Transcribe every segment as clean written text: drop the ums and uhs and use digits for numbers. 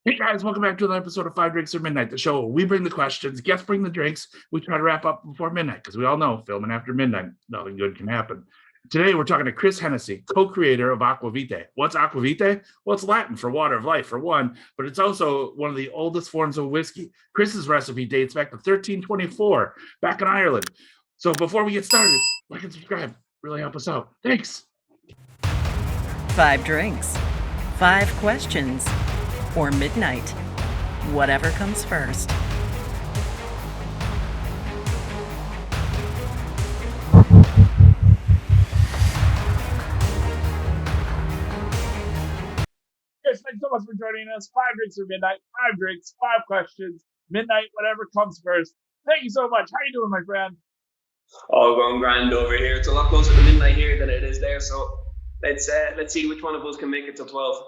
Hey guys, welcome back to another episode of Five Drinks or Midnight, the show where we bring the questions, guests bring the drinks. We try to wrap up before midnight because we all know filming after midnight, nothing good can happen. Today we're talking to Chris Hennessy, co-creator of Aqua Vitae. What's Aqua Vitae? Well, it's Latin for water of life, for one, but it's also one of the oldest forms of whiskey. Chris's recipe dates back to 1324, back in Ireland. So before we get started, like and subscribe. Really help us out. Thanks. 5 drinks, 5 questions, or midnight, whatever comes first. Guys, thanks so much for joining us. 5 drinks or midnight, 5 drinks, 5 questions, midnight, whatever comes first. Thank you so much. How you doing, my friend? All going grand over here. It's a lot closer to midnight here than it is there. So let's see which one of us can make it till 12.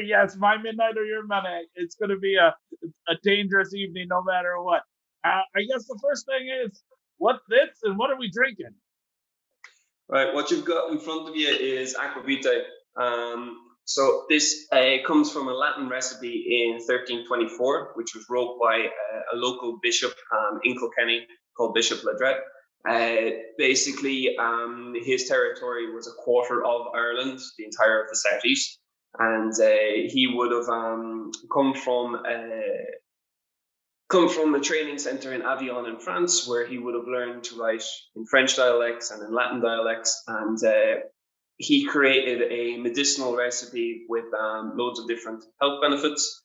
Yes, my midnight or your midnight. It's going to be a dangerous evening no matter what. I guess the first thing is, what's this and what are we drinking? Right, what you've got in front of you is Aqua Vitae. So this comes from a Latin recipe in 1324, which was wrote by a local bishop in Kilkenny called Bishop De Ledrede. Basically, his territory was a quarter of Ireland, the entire of the southeast, and he would have come from a training center in Avignon in France, where he would have learned to write in French dialects and in Latin dialects, and he created a medicinal recipe with loads of different health benefits,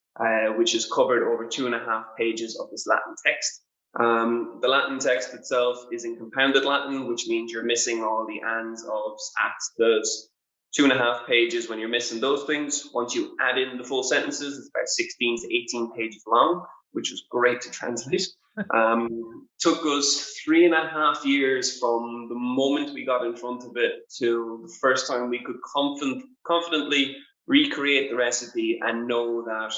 which is covered over 2.5 pages of this Latin text. The Latin text itself is in compounded Latin, which means you're missing all the ands, ofs, ats, does. 2.5 pages when you're missing those things. Once you add in the full sentences, it's about 16 to 18 pages long, which was great to translate. Took us 3.5 years from the moment we got in front of it to the first time we could confidently recreate the recipe and know that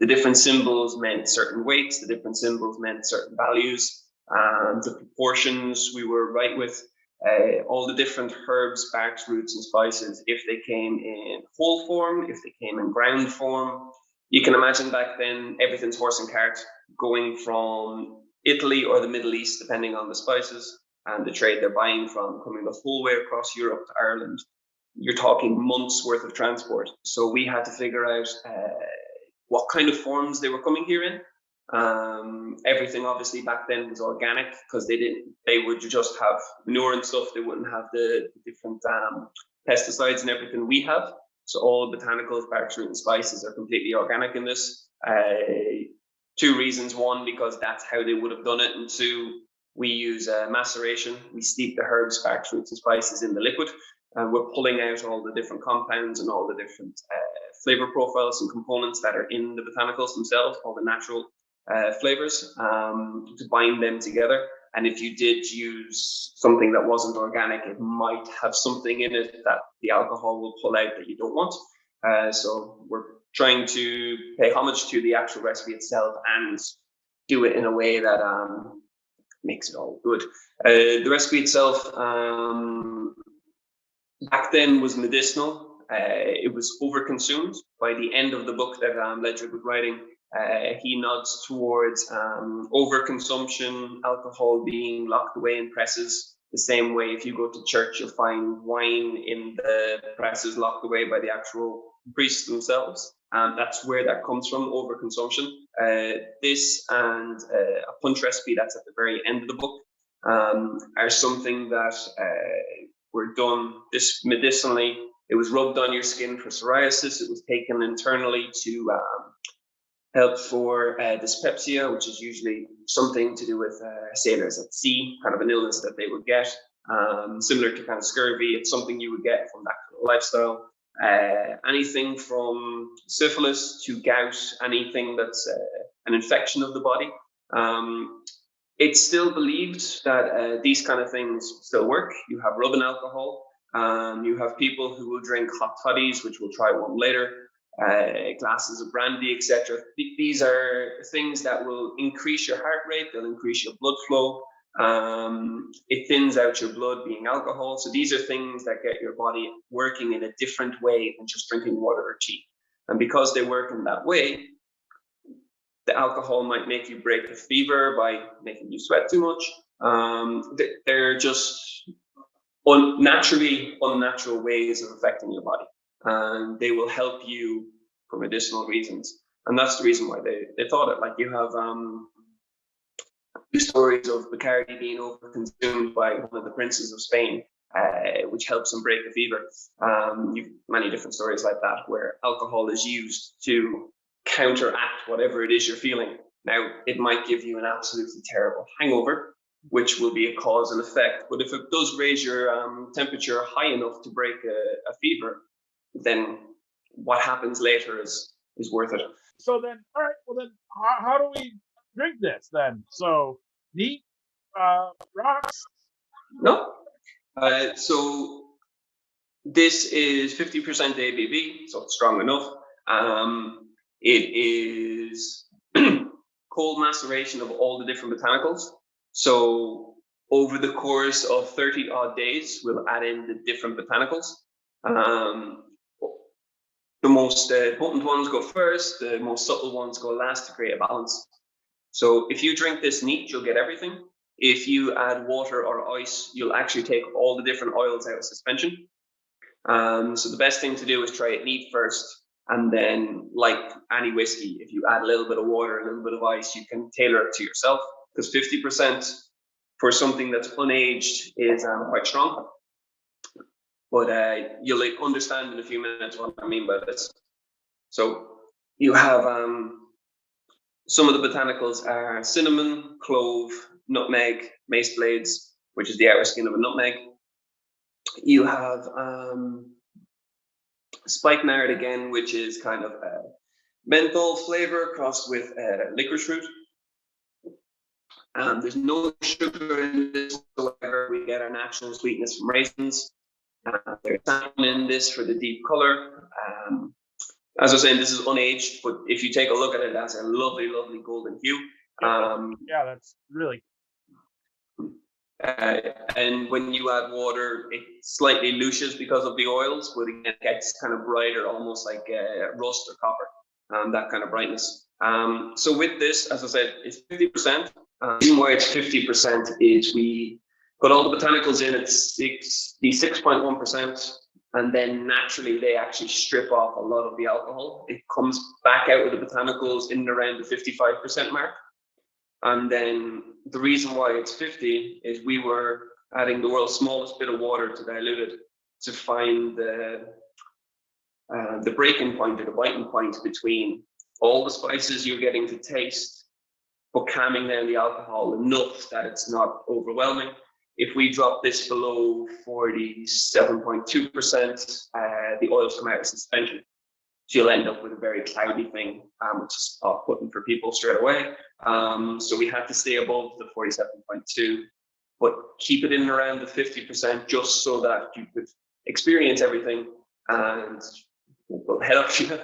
the different symbols meant certain weights, the different symbols meant certain values, the proportions we were right with, all the different herbs, barks, roots, and spices, if they came in whole form, if they came in ground form. You can imagine back then, everything's horse and cart, going from Italy or the Middle East, depending on the spices and the trade they're buying from, coming the whole way across Europe to Ireland. You're talking months worth of transport. So we had to figure out what kind of forms they were coming here in. Everything obviously back then was organic because they would just have manure and stuff. They wouldn't have the different pesticides and everything we have. So all botanicals, barks, root, and spices are completely organic in this. 2 reasons. 1, because that's how they would have done it. And 2, we use maceration. We steep the herbs, barks, roots, and spices in the liquid. We're pulling out all the different compounds and all the different flavor profiles and components that are in the botanicals themselves, all the natural flavors, to bind them together. And if you did use something that wasn't organic, it might have something in it that the alcohol will pull out that you don't want. So we're trying to pay homage to the actual recipe itself and do it in a way that makes it all good. The recipe itself back then was medicinal. It was overconsumed. By the end of the book that Ledrede was writing, he nods towards overconsumption, alcohol being locked away in presses. The same way, if you go to church, you'll find wine in the presses locked away by the actual priests themselves. That's where that comes from, overconsumption. This and a punch recipe that's at the very end of the book are something that were done this medicinally. It was rubbed on your skin for psoriasis. It was taken internally to help for dyspepsia, which is usually something to do with sailors at sea, kind of an illness that they would get, similar to kind of scurvy. It's something you would get from that kind of lifestyle. Anything from syphilis to gout, anything that's an infection of the body. It's still believed that these kind of things still work. You have rubbing alcohol. You have people who will drink hot toddies, which we'll try one later. Glasses of brandy, etc. These are things that will increase your heart rate, they'll increase your blood flow. It thins out your blood, being alcohol. So these are things that get your body working in a different way than just drinking water or tea. And because they work in that way, the alcohol might make you break a fever by making you sweat too much. They're just unnatural ways of affecting your body, and they will help you for medicinal reasons. And that's the reason why they thought it. Like, you have stories of Bacardi being overconsumed by one of the princes of Spain, which helps them break a fever. You've many different stories like that where alcohol is used to counteract whatever it is you're feeling. Now, it might give you an absolutely terrible hangover, which will be a cause and effect. But if it does raise your temperature high enough to break a fever, then what happens later is worth it. So then, all right, well then, how do we drink this then? So, neat, rocks? No. So this is 50% ABV, so it's strong enough. It is cold maceration of all the different botanicals. So over the course of 30 odd days, we'll add in the different botanicals. The most potent ones go first, the most subtle ones go last to create a balance. So if you drink this neat, you'll get everything. If you add water or ice, you'll actually take all the different oils out of suspension. So the best thing to do is try it neat first. And then, like any whiskey, if you add a little bit of water, a little bit of ice, you can tailor it to yourself. Because 50% for something that's unaged is quite strong. But you'll understand in a few minutes what I mean by this. So you have some of the botanicals are cinnamon, clove, nutmeg, mace blades, which is the outer skin of a nutmeg. You have spikenard again, which is kind of a menthol flavor crossed with licorice root. There's no sugar in this whatsoever. We get our natural sweetness from raisins. There's salmon in this for the deep color. As I was saying, this is unaged, but if you take a look at it, it has a lovely, lovely golden hue. Yeah, that's really. And when you add water, it slightly looshes because of the oils, but again, it gets kind of brighter, almost like rust or copper, that kind of brightness. So with this, as I said, it's 50%. The reason why it's 50% is we put all the botanicals in at 6.1%, and then naturally they actually strip off a lot of the alcohol. It comes back out with the botanicals in and around the 55% mark. And then the reason why it's 50 is we were adding the world's smallest bit of water to dilute it to find the breaking point or the biting point between all the spices you're getting to taste, but calming down the alcohol enough that it's not overwhelming. If we drop this below 47.2%, the oils come out of suspension. So you'll end up with a very cloudy thing, which is off-putting for people straight away. So we had to stay above the 47.2, but keep it in and around the 50% just so that you could experience everything and will help you,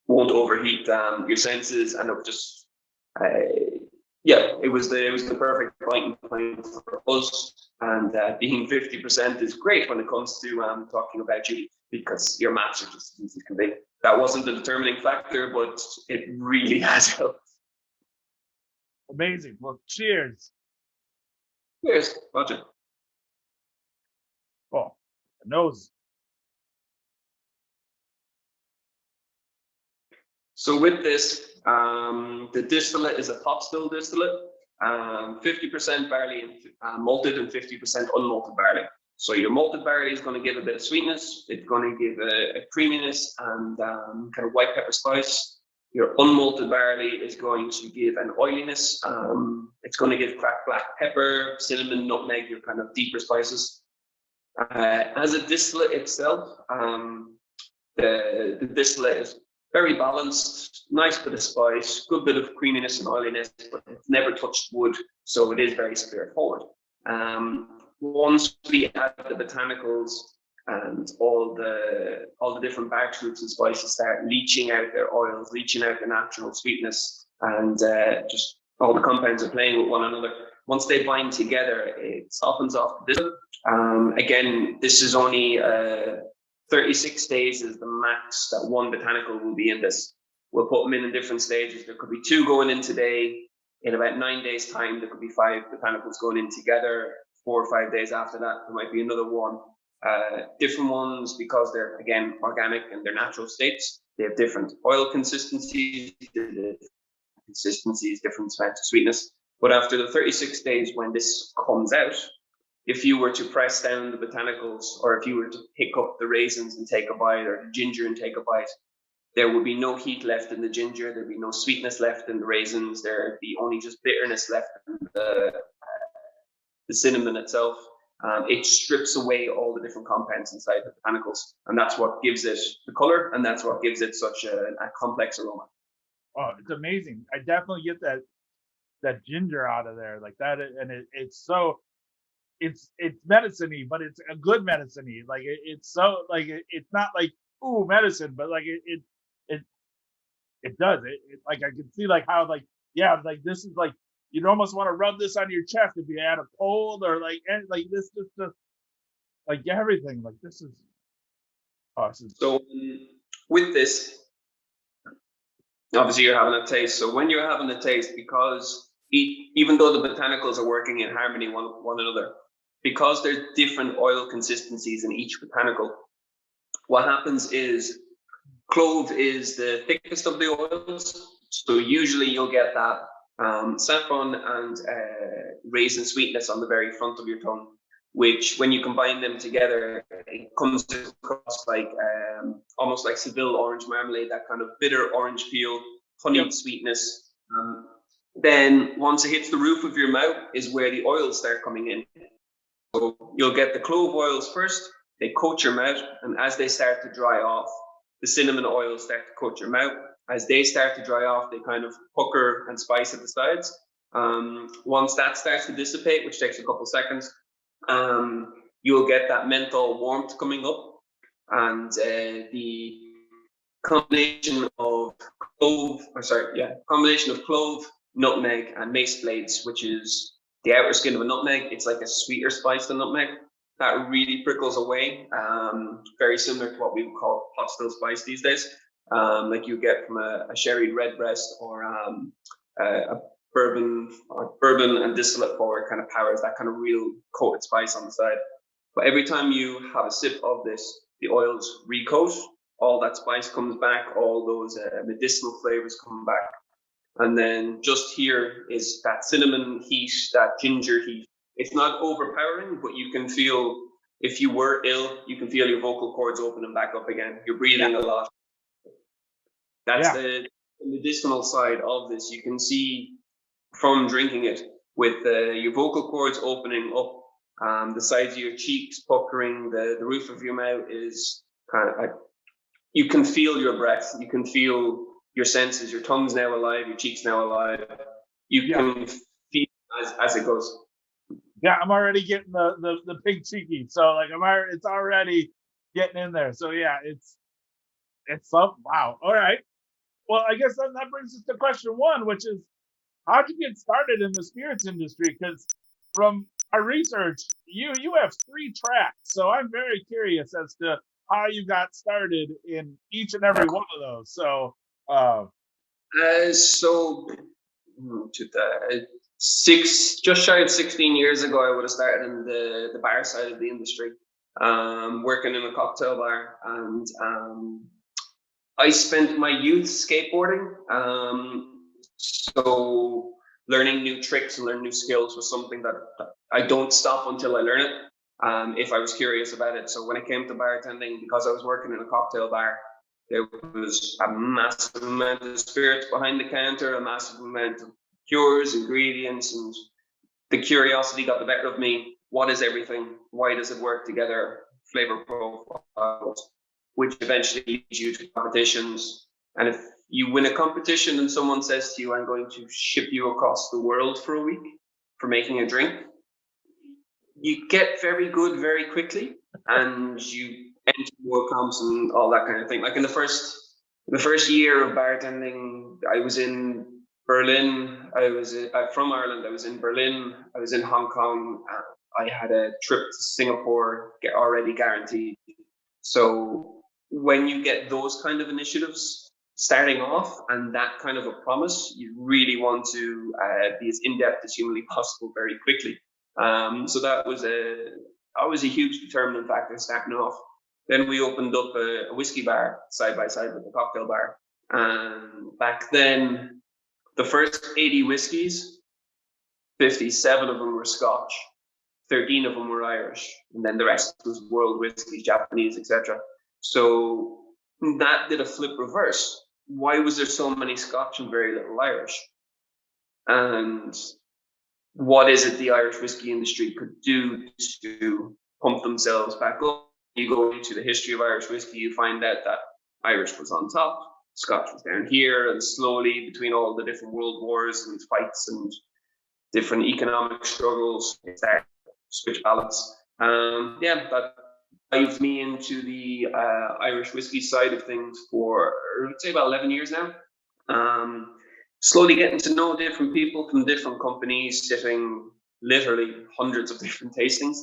won't overheat your senses, and it would just, it was the perfect biting point for us. And being 50% is great when it comes to talking about duty, because your maths are just as easy as can be. That wasn't the determining factor, but it really has helped. Amazing. Well, cheers. Cheers, Roger. Oh, the nose. So with this, the distillate is a pot still distillate, 50% barley malted and 50% unmalted barley. So your malted barley is going to give a bit of sweetness. It's going to give a creaminess and kind of white pepper spice. Your unmalted barley is going to give an oiliness. It's going to give cracked black pepper, cinnamon, nutmeg, your kind of deeper spices. As a distillate itself, the distillate is very balanced, nice bit of spice, good bit of creaminess and oiliness, but it's never touched wood, so it is very spirit forward. Once we add the botanicals and all the different bark fruits and spices start leaching out their oils, leaching out the natural sweetness, and just all the compounds are playing with one another. Once they bind together, it softens off the distillate. Again, this is only 36 days is the max that one botanical will be in this. We'll put them in different stages. There could be 2 going in today. In about 9 days' time, there could be 5 botanicals going in together. 4 or 5 days after that, there might be another one. Different ones, because they're, again, organic and they're natural states. They have different oil consistencies, different amount of sweetness. But after the 36 days, when this comes out, if you were to press down the botanicals, or if you were to pick up the raisins and take a bite, or the ginger and take a bite, there would be no heat left in the ginger. There'd be no sweetness left in the raisins. There'd be only just bitterness left in the cinnamon itself. It strips away all the different compounds inside the botanicals, and that's what gives it the color, and that's what gives it such a complex aroma. Oh, it's amazing. I definitely get that ginger out of there, like that, and it's so it's medicine-y, but it's a good medicine-y. Like it's so like it's not like ooh medicine, but like it does it like I can see like how like like this is like you'd almost want to rub this on your chest if you had a cold, or like this just like everything, like this is awesome. So with this, obviously you're having a taste. So when you're having a taste, because even though the botanicals are working in harmony one another, because there's different oil consistencies in each botanical, what happens is clove is the thickest of the oils. So usually you'll get that saffron and raisin sweetness on the very front of your tongue, which when you combine them together, it comes across like almost like Seville orange marmalade, that kind of bitter orange peel, honeyed sweetness. Then once it hits the roof of your mouth is where the oils start coming in. So you'll get the clove oils first, they coat your mouth, and as they start to dry off, the cinnamon oils start to coat your mouth. As they start to dry off, they kind of pucker and spice at the sides. Once that starts to dissipate, which takes a couple seconds, you'll get that menthol warmth coming up, and the combination of clove, nutmeg, and mace blades, which is the outer skin of a nutmeg. It's like a sweeter spice than nutmeg. That really prickles away, very similar to what we would call hot still spice these days, like you get from a sherry redbreast, or a bourbon and distillate forward kind of powers that kind of real coated spice on the side. But every time you have a sip of this, the oils recoat, all that spice comes back, all those medicinal flavors come back. And then just here is that cinnamon heat, that ginger heat. It's not overpowering, but you can feel, if you were ill, you can feel your vocal cords opening back up again. You're breathing a lot. That's the medicinal side of this. You can see from drinking it with your vocal cords opening up, the sides of your cheeks puckering, the roof of your mouth is kind of, you can feel your breath, you can feel your senses, your tongue's now alive, your cheek's now alive. You can feel as it goes. Yeah, I'm already getting the pig cheeky. So like it's already getting in there. So yeah, it's so wow. All right. Well, I guess that brings us to question 1, which is, how'd you get started in the spirits industry? Because from our research, you have 3 tracks. So I'm very curious as to how you got started in each and every one of those. So just shy of 16 years ago, I would have started in the bar side of the industry, working in a cocktail bar, and I spent my youth skateboarding. So learning new tricks and learning new skills was something that I don't stop until I learn it, if I was curious about it. So when it came to bartending, because I was working in a cocktail bar, there was a massive amount of spirits behind the counter, a massive amount of cures, ingredients, and the curiosity got the better of me. What is everything? Why does it work together? Flavor profiles, which eventually leads you to competitions. And if you win a competition and someone says to you, I'm going to ship you across the world for a week for making a drink, you get very good very quickly, and you enter more comps and all that kind of thing. Like in the first year of bartending, I was in Berlin. I was from Ireland. I was in Berlin. I was in Hong Kong. I had a trip to Singapore already guaranteed. So when you get those kind of initiatives starting off and that kind of a promise, you really want to be as in-depth as humanly possible very quickly. So that was a huge determinant factor starting off. Then we opened up a whiskey bar side by side with the cocktail bar. And back then, the first 80 whiskies, 57 of them were Scotch, 13 of them were Irish, and then the rest was world whiskies, Japanese, etc. So that did a flip reverse. Why was there so many Scotch and very little Irish? And what is it the Irish whiskey industry could do to pump themselves back up? You go into the history of Irish whiskey, you find out that Irish was on top, Scotch was down here, and slowly between all the different world wars and fights and different economic struggles, it started to switch balance. That dived me into the Irish whiskey side of things for, I'd say, about 11 years now. Slowly getting to know different people from different companies, sitting literally hundreds of different tastings.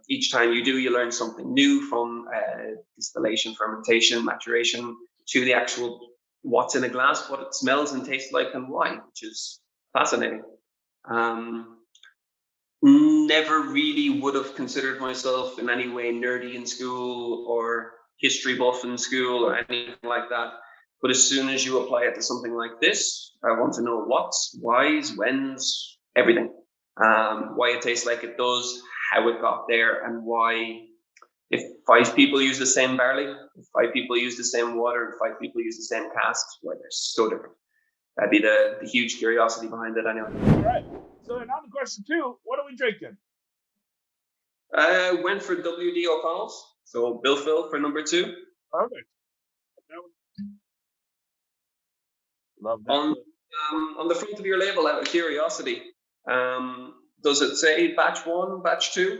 Each time you learn something new, from distillation, fermentation, maturation, to the actual what's in a glass, what it smells and tastes like, and why, which is fascinating. Never really would have considered myself in any way nerdy in school or history buff in school or anything like that. But as soon as you apply it to something like this, I want to know what's, whys, whens, everything. Why it tastes like it does, how it got there, and why, if 5 people use the same barley, if 5 people use the same water, if 5 people use the same casks, why they're so different. That'd be the huge curiosity behind it anyway. All right. So then on to question 2, what are we drinking? Went for W.D. O'Connell's, so Bill Phil for number 2. Perfect. Love that. On the front of your label, out of curiosity, does it say batch 1, batch 2?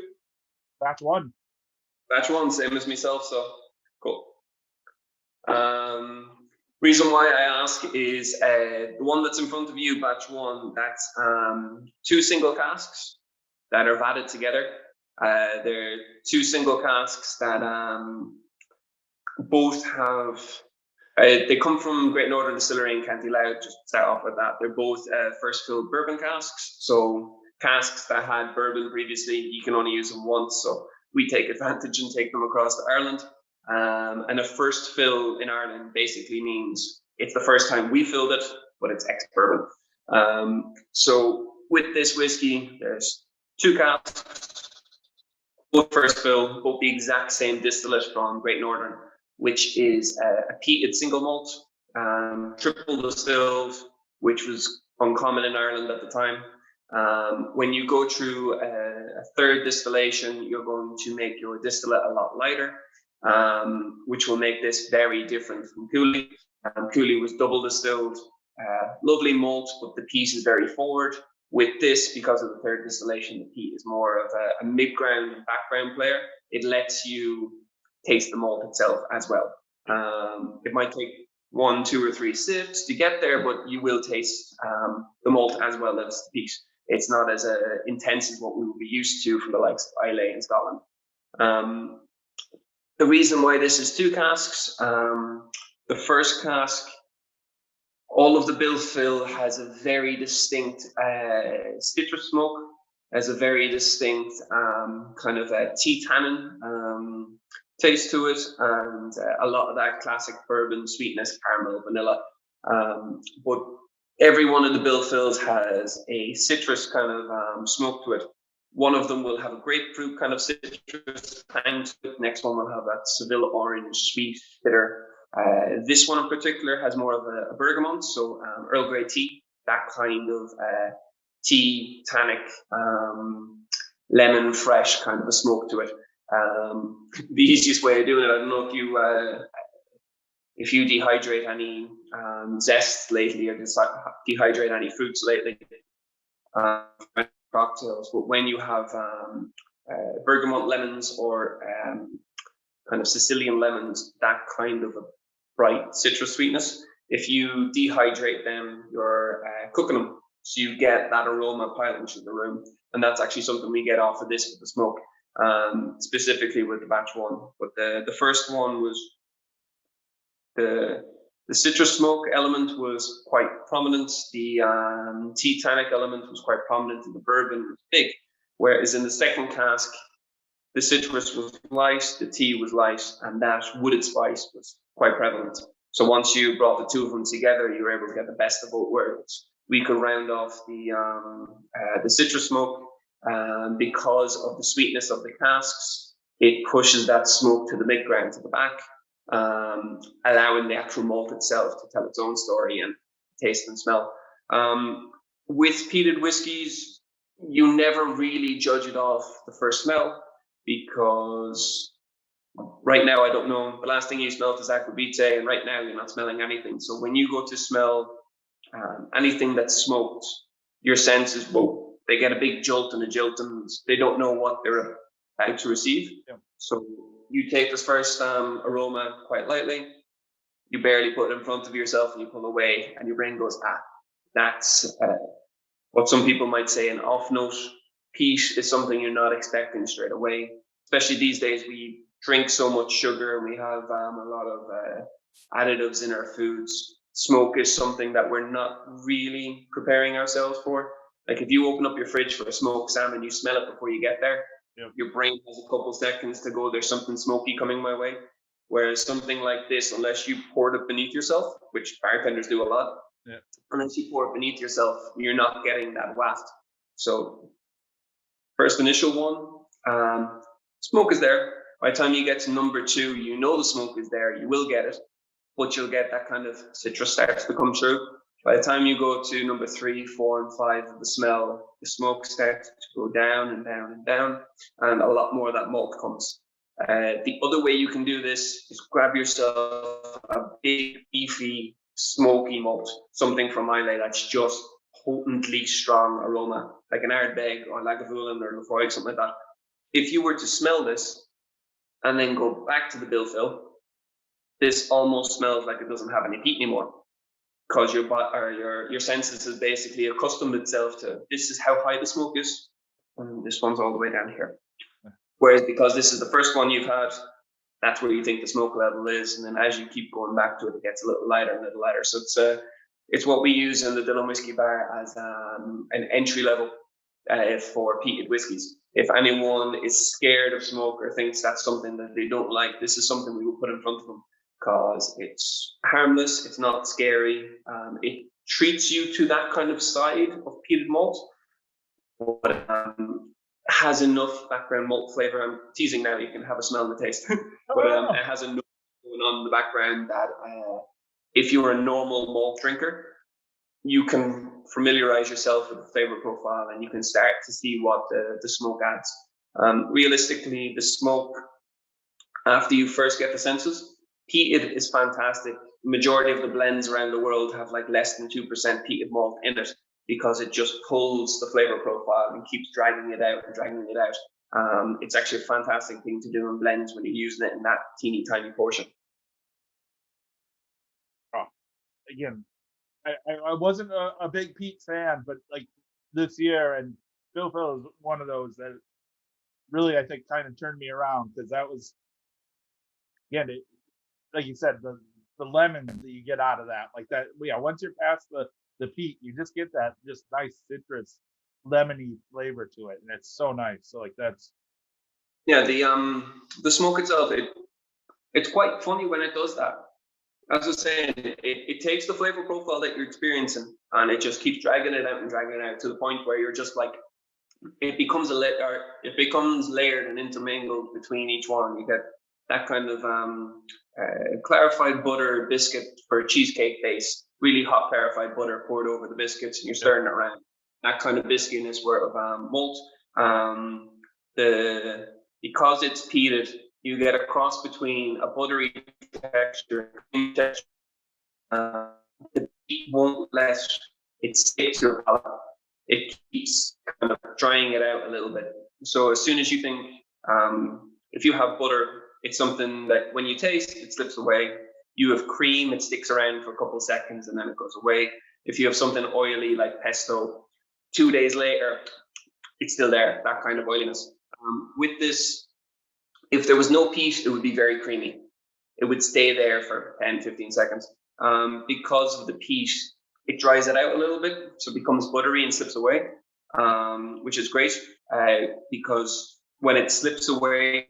Batch 1. Batch 1, same as myself, so cool. Reason why I ask is the one that's in front of you, batch 1, that's 2 single casks that are vatted together. They're 2 single casks that both have, they come from Great Northern Distillery in County Louth, just to start off with that. They're both first filled bourbon casks. So casks that had bourbon previously, you can only use them once. So we take advantage and take them across to Ireland. And a first fill in Ireland basically means it's the first time we filled it, but it's ex-bourbon. So with this whiskey, there's 2 casks, both first fill, both the exact same distillate from Great Northern, which is a peated single malt, triple distilled, which was uncommon in Ireland at the time. When you go through a 3rd distillation, you're going to make your distillate a lot lighter, which will make this very different from Cooley. Cooley was double distilled, lovely malt, but the peat is very forward. With this, because of the 3rd distillation, the peat is more of a mid-ground and background player. It lets you taste the malt itself as well. It might take 1, 2, or 3 sips to get there, but you will taste the malt as well as the peat. It's not as intense as what we would be used to from the likes of Islay in Scotland. The reason why this is 2 casks, the first cask, all of the bill fill has a very distinct citrus smoke, has a very distinct kind of a tea tannin taste to it, and a lot of that classic bourbon sweetness, caramel, vanilla. But every one of the bill fills has a citrus kind of smoke to it. One of them will have a grapefruit kind of citrus tang to it. Next one will have that Seville orange, sweet, bitter. This one in particular has more of a bergamot, so Earl Grey tea, that kind of tea, tannic, lemon, fresh kind of a smoke to it. The easiest way of doing it, I don't know if you dehydrate any zest lately or dehydrate any fruits lately, cocktails, but when you have bergamot lemons or kind of Sicilian lemons, that kind of a bright citrus sweetness, if you dehydrate them, you're cooking them, so you get that aroma piling into the room, and that's actually something we get off of this with the smoke. specifically with the batch one. But the first one was the citrus smoke element was quite prominent. The tea tannic element was quite prominent, and the bourbon was big. Whereas in the second cask, the citrus was light, the tea was light, and that wooded spice was quite prevalent. So once you brought the two of them together, you were able to get the best of both worlds. We could round off the citrus smoke because of the sweetness of the casks. It pushes that smoke to the mid-ground, to the back, allowing the actual malt itself to tell its own story and taste and smell. With peated whiskies, you never really judge it off the first smell, because right now, I don't know, the last thing you smelled is Aqua Vitae, and right now you're not smelling anything. So when you go to smell anything that's smoked, your senses, whoa, they get a big jolt and a jilt, and they don't know what they're about to receive. Yeah. So you take this first aroma quite lightly, you barely put it in front of yourself, and you pull away, and your brain goes, that's what some people might say an off note. Peat is something you're not expecting straight away, especially these days. We drink so much sugar, and we have a lot of additives in our foods. Smoke is something that we're not really preparing ourselves for. Like if you open up your fridge for a smoked salmon, you smell it before you get there. Yep. Your brain has a couple seconds to go, there's something smoky coming my way. Whereas something like this, unless you poured it beneath yourself, which bartenders do a lot, yep, unless you pour it beneath yourself, you're not getting that waft. So first initial one, smoke is there. By the time you get to number two, you know the smoke is there, you will get it, but you'll get that kind of citrus starts to come through. By the time you go to number 3, 4, and 5 of the smell, the smoke starts to go down and down and down, and a lot more of that malt comes. The other way you can do this is grab yourself a big, beefy, smoky malt, something from Islay that's just potently strong aroma, like an Ardbeg or Lagavulin or Lafroig, something like that. If you were to smell this and then go back to the bill fill, this almost smells like it doesn't have any peat anymore, because your senses has basically accustomed itself to, this is how high the smoke is, and this one's all the way down here. Whereas because this is the first one you've had, that's where you think the smoke level is, and then as you keep going back to it, it gets a little lighter and a little lighter. So it's what we use in the Dillon Whiskey Bar as an entry level for peated whiskies. If anyone is scared of smoke or thinks that's something that they don't like, this is something we will put in front of them, because it's harmless, it's not scary, it treats you to that kind of side of peated malt, but has enough background malt flavor. I'm teasing now, you can have a smell and a taste, but it has enough going on in the background that if you're a normal malt drinker, you can familiarize yourself with the flavor profile, and you can start to see what the smoke adds. Realistically, the smoke, after you first get the senses, peated is fantastic. Majority of the blends around the world have like less than 2% peated malt in it, because it just pulls the flavor profile and keeps dragging it out and dragging it out. It's actually a fantastic thing to do in blends when you're using it in that teeny tiny portion. Oh, again, I wasn't a big peat fan, but like this year, and Phil is one of those that really, I think, kind of turned me around, because that was, again, like you said, the lemon that you get out of that, like that, yeah, once you're past the peat, you just get that just nice citrus lemony flavor to it, and it's so nice. So like that's, yeah, the smoke itself, it's quite funny when it does that. As I was saying, it takes the flavor profile that you're experiencing, and it just keeps dragging it out and dragging it out to the point where you're just like, it becomes layered and intermingled between each one. You get that kind of clarified butter biscuit for a cheesecake base, really hot clarified butter poured over the biscuits, and you're stirring it around. That kind of biscuitness of malt. Because it's peated, you get a cross between a buttery texture and cream texture. The peat won't let it stick to your palate. It keeps kind of drying it out a little bit. So as soon as you think, if you have butter, it's something that when you taste, it slips away. You have cream, it sticks around for a couple of seconds and then it goes away. If you have something oily like pesto, 2 days later, it's still there, that kind of oiliness. With this, if there was no peat, it would be very creamy. It would stay there for 10, 15 seconds. Because of the peat, it dries it out a little bit, so it becomes buttery and slips away, which is great because when it slips away,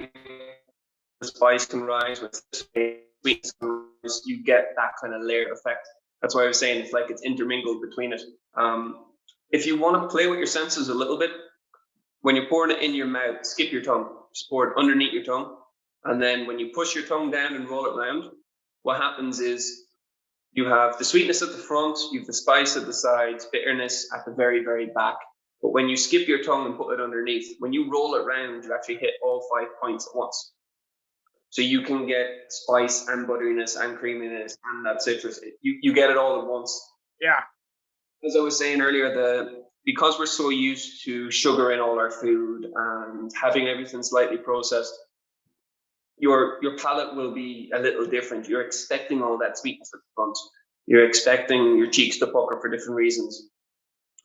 the spice can rise, when sweetness can rise, you get that kind of layered effect. That's why I was saying it's like it's intermingled between it. If you want to play with your senses a little bit, when you're pouring it in your mouth, skip your tongue, just pour it underneath your tongue. And then when you push your tongue down and roll it around, what happens is you have the sweetness at the front, you have the spice at the sides, bitterness at the very, very back. But when you skip your tongue and put it underneath, when you roll it around, you actually hit all 5 points at once. So you can get spice and butteriness and creaminess and that citrus. You get it all at once. Yeah. As I was saying earlier, because we're so used to sugar in all our food and having everything slightly processed, your palate will be a little different. You're expecting all that sweetness at the front. You're expecting your cheeks to pucker for different reasons.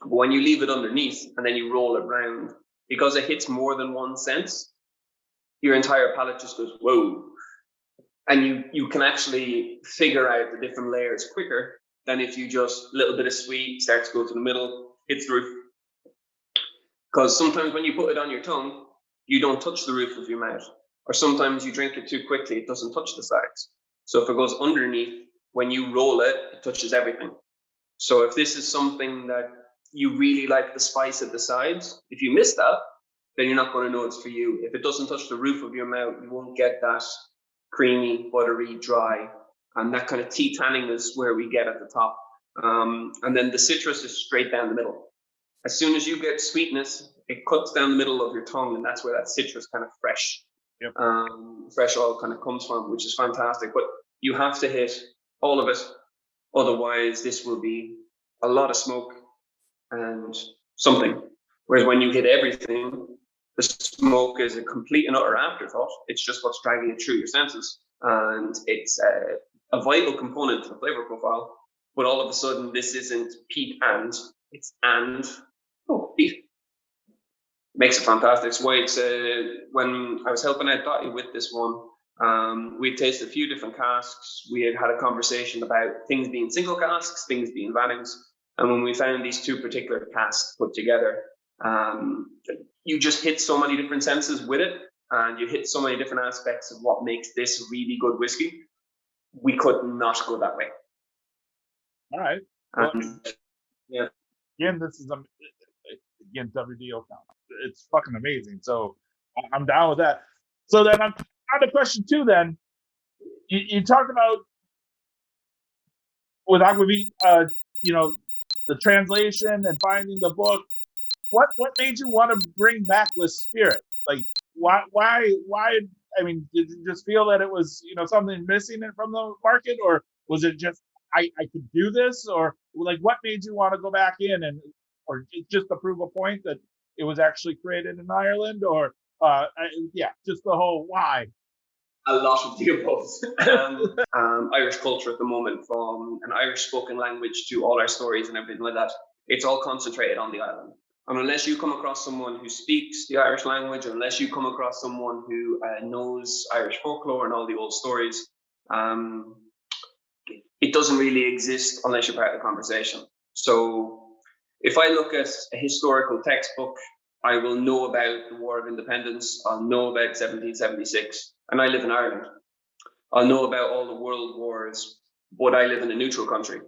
But when you leave it underneath and then you roll it round, because it hits more than one sense, your entire palate just goes, whoa. And you can actually figure out the different layers quicker than if you just, a little bit of sweet, starts to go to the middle, hits the roof. Because sometimes when you put it on your tongue, you don't touch the roof of your mouth. Or sometimes you drink it too quickly, it doesn't touch the sides. So if it goes underneath, when you roll it, it touches everything. So if this is something that you really like the spice at the sides, if you miss that, then you're not going to know it's for you. If it doesn't touch the roof of your mouth, you won't get that creamy, buttery, dry, and that kind of tea tanniness where we get at the top. And then the citrus is straight down the middle. As soon as you get sweetness, it cuts down the middle of your tongue, and that's where that citrus kind of fresh oil kind of comes from, which is fantastic. But you have to hit all of it, otherwise this will be a lot of smoke and something. Whereas when you hit everything, the smoke is a complete and utter afterthought. It's just what's dragging it through your senses, and it's a vital component to the flavor profile. But all of a sudden, this isn't peat and, it's and, oh, peat. Makes it fantastic. So it's, when I was helping out Dottie with this one, we'd tasted a few different casks. We had a conversation about things being single casks, things being vannings. And when we found these two particular casks put together, you just hit so many different senses with it, and you hit so many different aspects of what makes this really good whiskey. We could not go that way. All right. Well, yeah. Again, this is again WDO count. It's fucking amazing. So I'm down with that. So then I'm on to question 2. Then you talked about with Aqua Vitae, the translation and finding the book. What made you want to bring back this spirit? Like, why? I mean, did you just feel that it was, something missing from the market, or was it just I could do this, or like what made you want to go back in or just to prove a point that it was actually created in Ireland, or just the whole why? A lot of the above. Irish culture at the moment, from an Irish spoken language to all our stories and everything like that, it's all concentrated on the island. And unless you come across someone who speaks the Irish language, or unless you come across someone who knows Irish folklore and all the old stories, it doesn't really exist unless you're part of the conversation. So if I look at a historical textbook, I will know about the War of Independence, I'll know about 1776, and I live in Ireland. I'll know about all the world wars, but I live in a neutral country.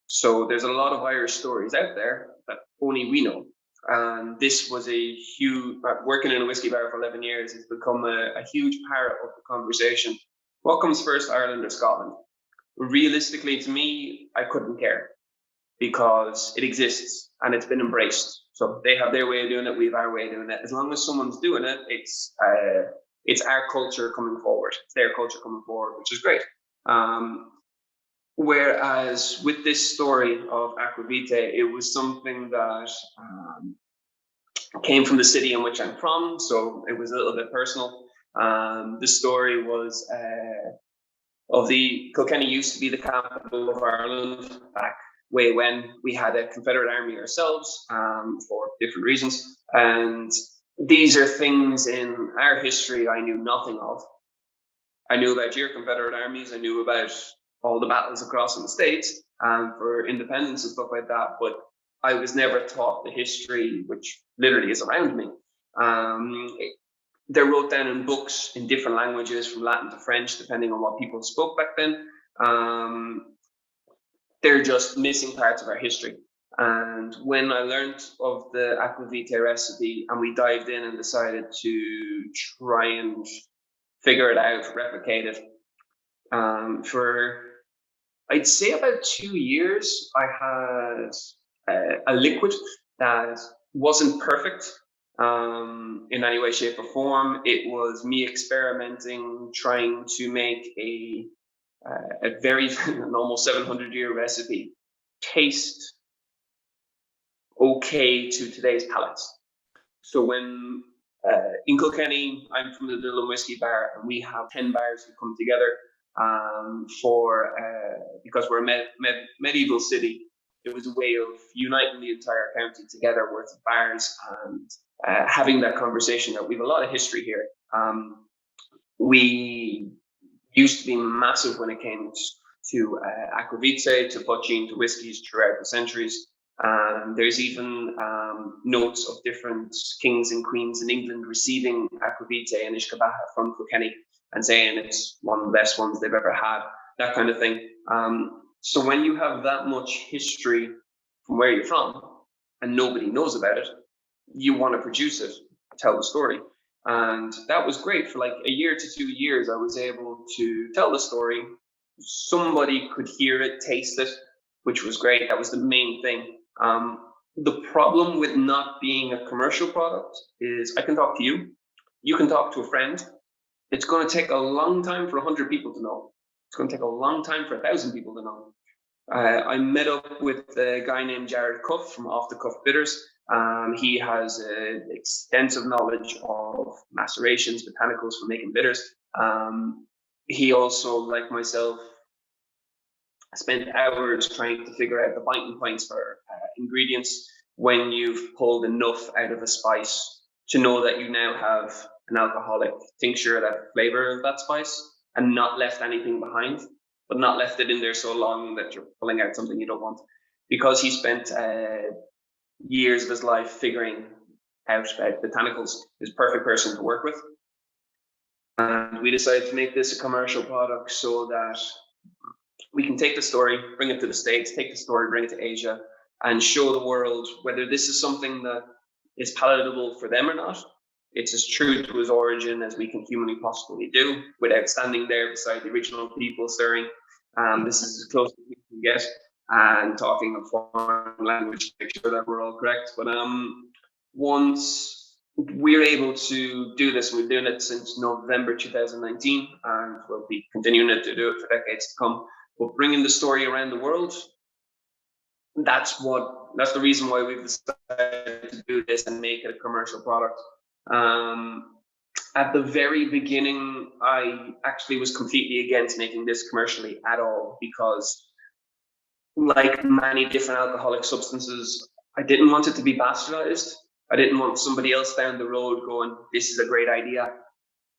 So there's a lot of Irish stories out there that only we know. And this was a huge, working in a whiskey bar for 11 years, it's become a huge part of the conversation. What comes first, Ireland or Scotland? Realistically, to me, I couldn't care, because it exists and it's been embraced. So they have their way of doing it, we have our way of doing it. As long as someone's doing it, it's our culture coming forward. It's their culture coming forward, which is great. Whereas with this story of Aqua Vitae, it was something that came from the city in which I'm from, so it was a little bit personal. The story was of the Kilkenny used to be the capital of Ireland back way when we had a Confederate army ourselves for different reasons, and these are things in our history I knew nothing of. I knew about your Confederate armies. I knew about all the battles across in the States for independence and stuff like that. But I was never taught the history, which literally is around me. They're wrote down in books in different languages, from Latin to French, depending on what people spoke back then. They're just missing parts of our history. And when I learned of the Aqua Vitae recipe and we dived in and decided to try and figure it out, replicate it, for I'd say about 2 years, I had a liquid that wasn't perfect in any way, shape, or form. It was me experimenting, trying to make a very an almost 700-year recipe taste okay to today's palates. So when in Kilkenny, I'm from the Dublin Whiskey Bar, and we have 10 bars who come together because we're a medieval city. It was a way of uniting the entire county together worth of bars and having that conversation that we have a lot of history here. We used to be massive when it came to Aqua Vitae, to poaching, to whiskies throughout the centuries. There's even notes of different kings and queens in England receiving Aqua Vitae and uisce from Kilkenny and saying it's one of the best ones they've ever had, that kind of thing. So when you have that much history from where you're from and nobody knows about it, you want to produce it, tell the story. And that was great. For like a year to 2 years, I was able to tell the story. Somebody could hear it, taste it, which was great. That was the main thing. The problem with not being a commercial product is I can talk to you, you can talk to a friend. It's going to take a long time for 100 people to know. It's going to take a long time for 1,000 people to know. I met up with a guy named Jarrod Cuffe from Off the Cuffe Bitters. He has extensive knowledge of macerations, botanicals for making bitters. He also, like myself, spent hours trying to figure out the biting points for ingredients when you've pulled enough out of a spice to know that you now have an alcoholic tincture, that flavor of that spice, and not left anything behind, but not left it in there so long that you're pulling out something you don't want. Because he spent years of his life figuring out about botanicals, is a perfect person to work with. And we decided to make this a commercial product so that we can take the story, bring it to the States, take the story, bring it to Asia, and show the world whether this is something that is palatable for them or not. It's as true to its origin as we can humanly possibly do without standing there beside the original people stirring. This is as close as we can get and talking a foreign language to make sure that we're all correct. But once we're able to do this, we've been doing it since November 2019, and we'll be continuing to do it for decades to come. But bringing the story around the world, that's the reason why we've decided to do this and make it a commercial product. At the very beginning, I actually was completely against making this commercially at all, because like many different alcoholic substances, I didn't want it to be bastardized. I didn't want somebody else down the road going, this is a great idea,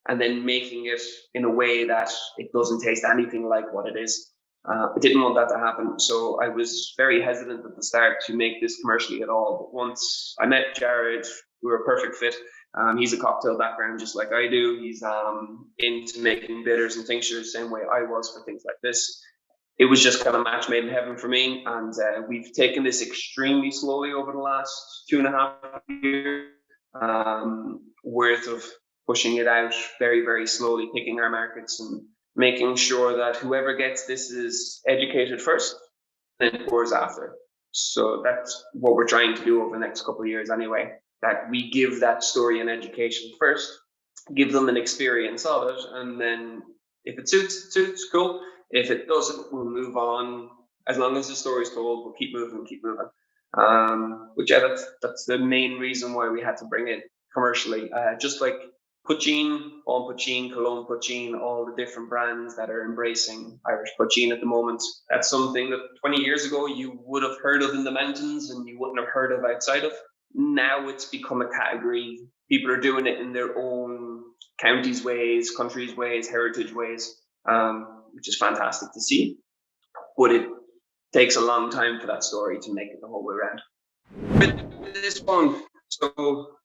and then making it in a way that it doesn't taste anything like what it is. I didn't want that to happen. So I was very hesitant at the start to make this commercially at all. But once I met Jarrod, we were a perfect fit. He's a cocktail background just like I do. He's into making bitters and tinctures the same way I was for things like this. It was just kind of match made in heaven for me. And we've taken this extremely slowly over the last 2.5 years, worth of pushing it out very, very slowly, picking our markets and making sure that whoever gets this is educated first, then pours after. So that's what we're trying to do over the next couple of years anyway, that we give that story and education first, give them an experience of it, and then if it suits, it suits, cool. If it doesn't, we'll move on. As long as the story's told, we'll keep moving. But yeah, that's the main reason why we had to bring it commercially. Just like Poaching, Bon Poaching, Cologne Poaching, all the different brands that are embracing Irish Poaching at the moment. That's something that 20 years ago you would have heard of in the mountains and you wouldn't have heard of outside of. now it's become a category. People are doing it in their own counties' ways, countries' ways, heritage ways, which is fantastic to see. But it takes a long time for that story to make it the whole way around. With this one, so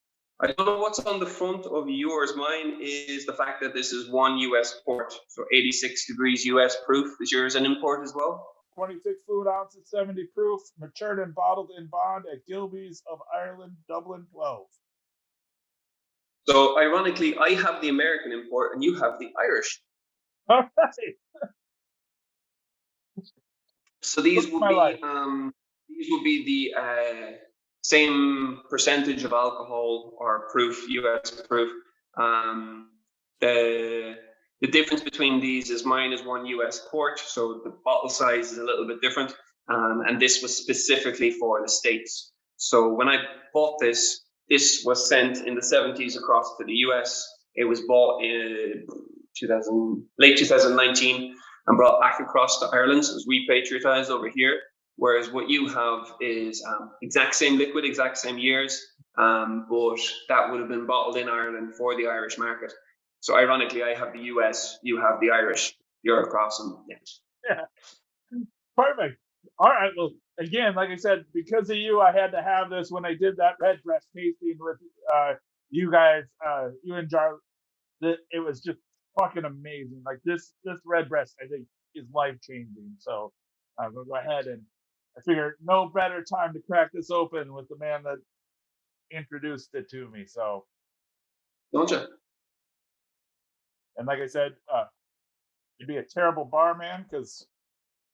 I don't know what's on the front of yours. Mine is the fact that this is one US port, so 86 degrees US proof. Is yours an import as well? 26 fluid ounces, 70 proof, matured and bottled in bond at Gilbey's of Ireland, Dublin 12. So ironically, I have the American import and you have the Irish. All right. So these would be the same percentage of alcohol or proof, US proof. The difference between these is mine is one US port, so the bottle size is a little bit different. And this was specifically for the States. So when I bought this was sent in the 70s across to the US. It was bought in late 2019 and brought back across to Ireland. So it was repatriatized over here. Whereas what you have is exact same liquid, exact same years, but that would have been bottled in Ireland for the Irish market. So ironically, I have the US, you have the Irish, you're across them. Yeah. Perfect. All right. Well, again, like I said, because of you, I had to have this when I did that Redbreast tasting with you guys, you and Jarrod. It was just fucking amazing. Like this Redbreast, I think, is life changing. So I'm gonna go ahead and I figure no better time to crack this open with the man that introduced it to me. So, Don't you? and like I said, you'd be a terrible barman because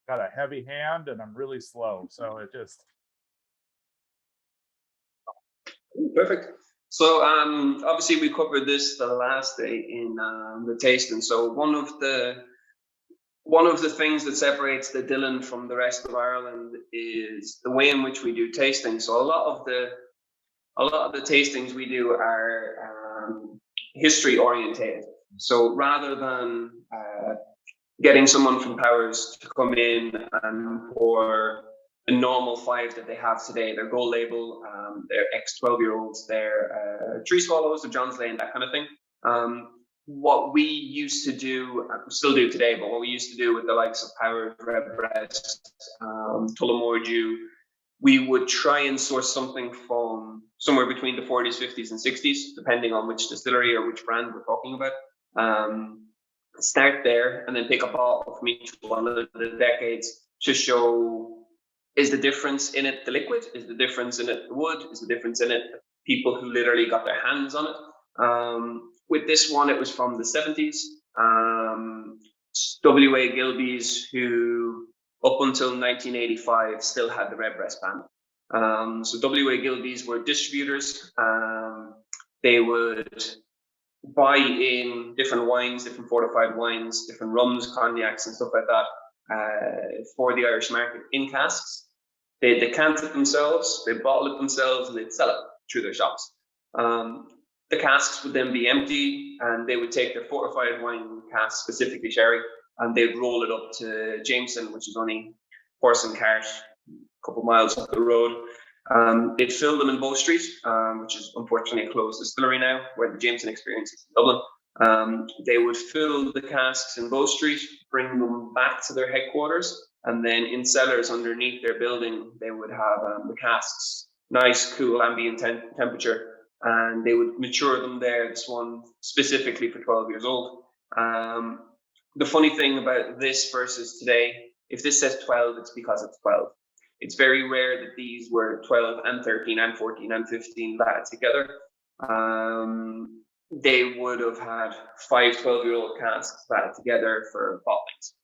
got a heavy hand and I'm really slow. So it just perfect. So obviously we covered this the last day in the tasting. So one of the things that separates the Dillon from the rest of Ireland is the way in which we do tasting. So a lot of the tastings we do are history orientated. So rather than getting someone from Powers to come in and pour a normal 5 that they have today, their gold label, their ex-12-year-olds, their Tree Swallows, their John's Lane, that kind of thing. What we used to do, still do today, but what we used to do with the likes of Powers, Redbreast, Tullamore Dew, we would try and source something from somewhere between the 40s, 50s, and 60s, depending on which distillery or which brand we're talking about. Start there and then pick a bottle from each one of the decades to show, is the difference in it the liquid? Is the difference in it the wood? Is the difference in it the people who literally got their hands on it? With this one, it was from the 70s. W.A. Gilbey's, who up until 1985 still had the Redbreast ban. So W.A. Gilbey's were distributors. They would buy in different wines, different fortified wines, different rums, cognacs, and stuff like that for the Irish market in casks. They decant it themselves, they bottle it themselves, and they'd sell it through their shops. The casks would then be empty, and they would take their fortified wine casks, specifically sherry, and they'd roll it up to Jameson, which is only horse and cart, a couple of miles up the road. They'd fill them in Bow Street, which is unfortunately a closed distillery now, where the Jameson experience is in Dublin. They would fill the casks in Bow Street, bring them back to their headquarters, and then in cellars underneath their building, they would have the casks, nice, cool ambient temperature, and they would mature them there, this one specifically for 12 years old. The funny thing about this versus today, if this says 12, it's because it's 12. It's very rare that these were 12 and 13 and 14 and 15 latted together. They would have had 5 12-year-old casks latted together for bottlings.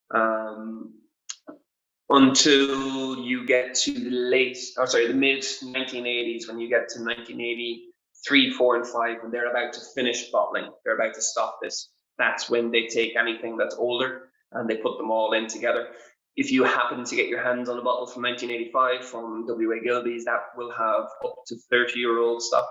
Until you get to the mid 1980s, when you get to 1983, 4, and 5, when they're about to finish bottling, they're about to stop this. That's when they take anything that's older and they put them all in together. If you happen to get your hands on a bottle from 1985 from W.A. Gilbey's, that will have up to 30-year-old stock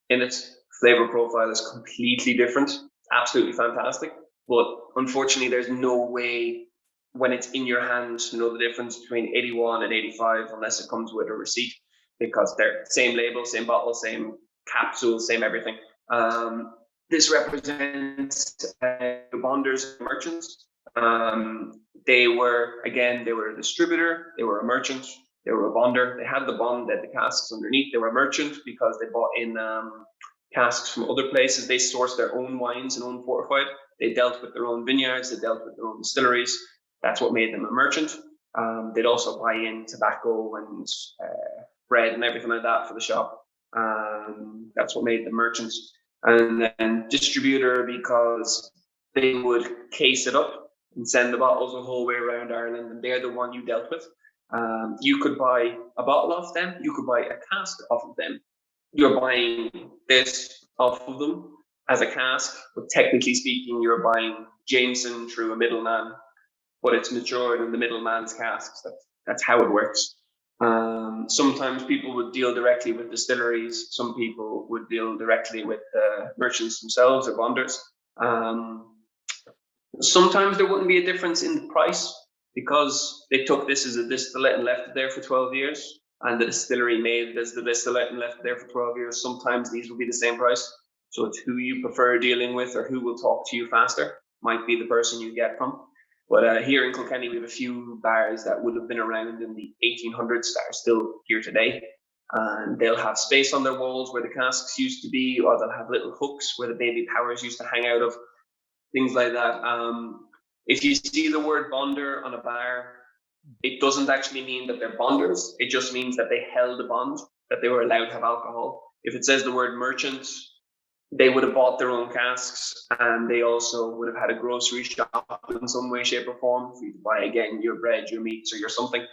in it. Flavor profile is completely different. Absolutely fantastic. But unfortunately, there's no way when it's in your hand to know the difference between 81 and 85 unless it comes with a receipt. because they're same label, same bottle, same capsule, same everything. This represents bonders and merchants. They were a distributor, they were a merchant, they were a bonder. They had the bond, they had the casks underneath. They were a merchant because they bought in casks from other places. They sourced their own wines and own fortified. They dealt with their own vineyards, they dealt with their own distilleries. That's what made them a merchant. They'd also buy in tobacco and bread and everything like that for the shop. That's what made them merchants. And then distributor, because they would case it up and send the bottles the whole way around Ireland, and they're the one you dealt with. You could buy a bottle off them, you could buy a cask off of them. You're buying this off of them as a cask, but technically speaking, you're buying Jameson through a middleman, but it's matured in the middleman's casks. That's how it works. Sometimes people would deal directly with distilleries. Some people would deal directly with merchants themselves or bonders. Sometimes there wouldn't be a difference in the price because they took this as a distillate and left it there for 12 years, and the distillery made it as the distillate and left it there for 12 years. Sometimes these will be the same price. So it's who you prefer dealing with or who will talk to you faster might be the person you get from. But here in Kilkenny, we have a few bars that would have been around in the 1800s that are still here today. And they'll have space on their walls where the casks used to be, or they'll have little hooks where the baby powers used to hang out of, things like that. If you see the word bonder on a bar, it doesn't actually mean that they're bonders. It just means that they held a bond, that they were allowed to have alcohol. If it says the word merchant, they would have bought their own casks, and they also would have had a grocery shop in some way, shape, or form for you to buy, again, your bread, your meats, or your something.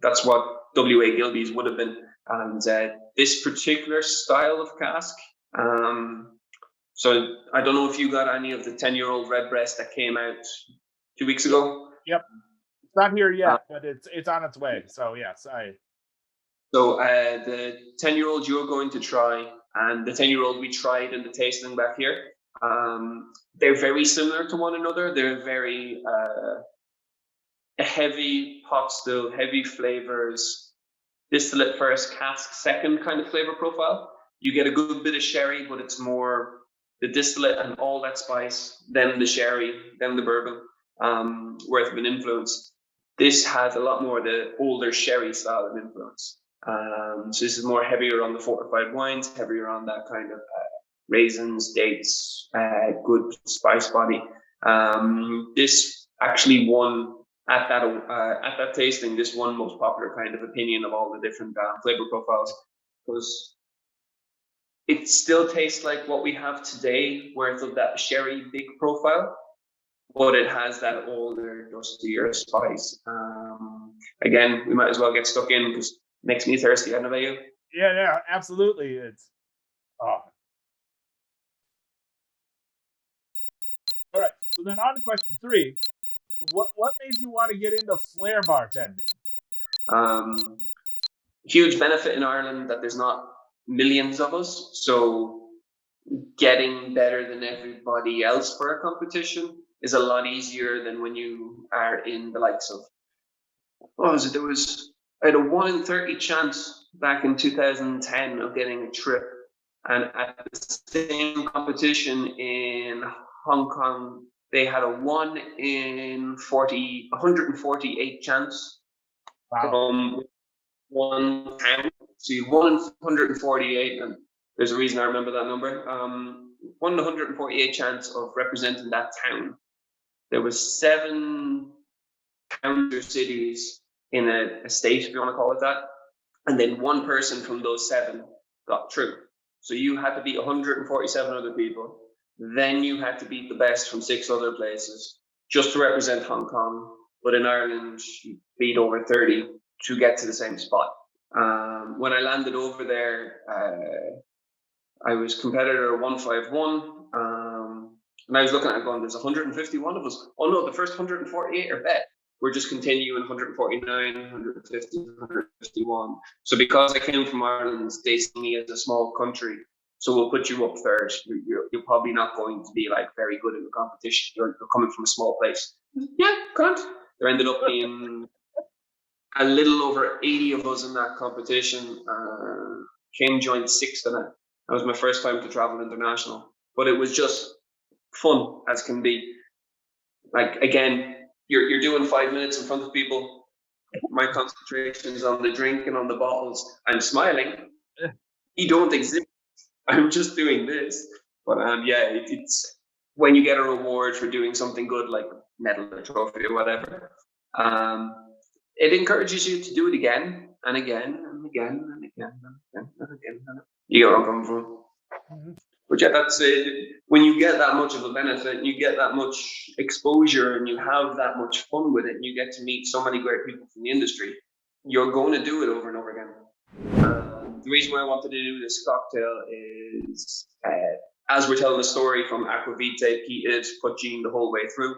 That's what W.A. Gilbey's would have been. And this particular style of cask, so I don't know if you got any of the 10-year-old Redbreast that came out 2 weeks ago. Yep. It's not here yet, but it's on its way. So yes, So the 10-year-old you're going to try, and the 10-year-old we tried in the tasting back here, they're very similar to one another. They're very heavy pot still, heavy flavors, distillate first, cask second kind of flavor profile. You get a good bit of sherry, but it's more the distillate and all that spice, then the sherry, then the bourbon, worth of an influence. This has a lot more the older sherry style of influence. So this is more heavier on the fortified wines, heavier on that kind of raisins, dates, good spice body. This actually won at that tasting. This won most popular kind of opinion of all the different flavor profiles, because it still tastes like what we have today, worth of that sherry big profile, but it has that older, dustier spice. Again, we might as well get stuck in because it makes me thirsty. I don't know about you. Yeah, absolutely. It's all right. So then on to question 3. What made you want to get into flair bartending? Huge benefit in Ireland that there's not millions of us, so getting better than everybody else for a competition is a lot easier than when you are in the likes of, what was it? I had a 1 in 30 chance back in 2010 of getting a trip, and at the same competition in Hong Kong, they had a 1 in 148 chance from one town. So you 1 in 148, and there's a reason I remember that number. 1 in 148 chance of representing that town. There was 7 towns or cities in a state, if you want to call it that, and then one person from those 7 got through. So you had to beat 147 other people. Then you had to beat the best from 6 other places just to represent Hong Kong. But in Ireland, you beat over 30 to get to the same spot. When I landed over there, I was competitor 151. And I was looking at it going, there's 151 of us. Oh no, the first 148 are bet. We're just continuing 149, 150, 151. So because I came from Ireland, they see me as a small country. So we'll put you up third. You're probably not going to be like very good in the competition. You're coming from a small place. Yeah, can't. There ended up being a little over 80 of us in that competition. Came joined sixth in it. That was my first time to travel international, but it was just fun as can be. Like, again, you're doing 5 minutes in front of people. My concentration is on the drink and on the bottles. I'm smiling. You don't exist. I'm just doing this. But it's when you get a reward for doing something good, like a medal or trophy or whatever, it encourages you to do it again and again and again and again and again and again. You get where I'm coming from. Mhm. But yeah, that's it. When you get that much of a benefit, you get that much exposure, and you have that much fun with it, and you get to meet so many great people from the industry, you're going to do it over and over again. The reason why I wanted to do this cocktail is, as we're telling the story from Aqua Vitae, peated, put gene the whole way through.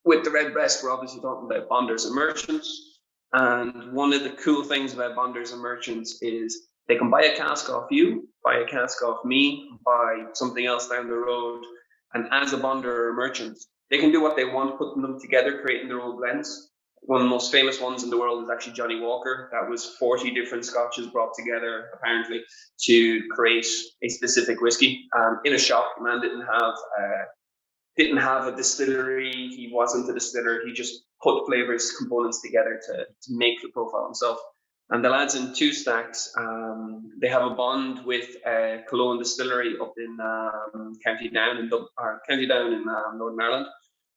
With the Red Breast, we're obviously talking about bonders and merchants. And one of the cool things about bonders and merchants is they can buy a cask off you, buy a cask off me, buy something else down the road. And as a bonder or a merchant, they can do what they want, putting them together, creating their own blends. One of the most famous ones in the world is actually Johnny Walker. That was 40 different scotches brought together, apparently, to create a specific whiskey. In a shop, the man didn't have a distillery. He wasn't a distiller. He just put flavors, components together to make the profile himself. And the lads in Two Stacks, they have a bond with Cologne Distillery up in County Down in Northern Ireland.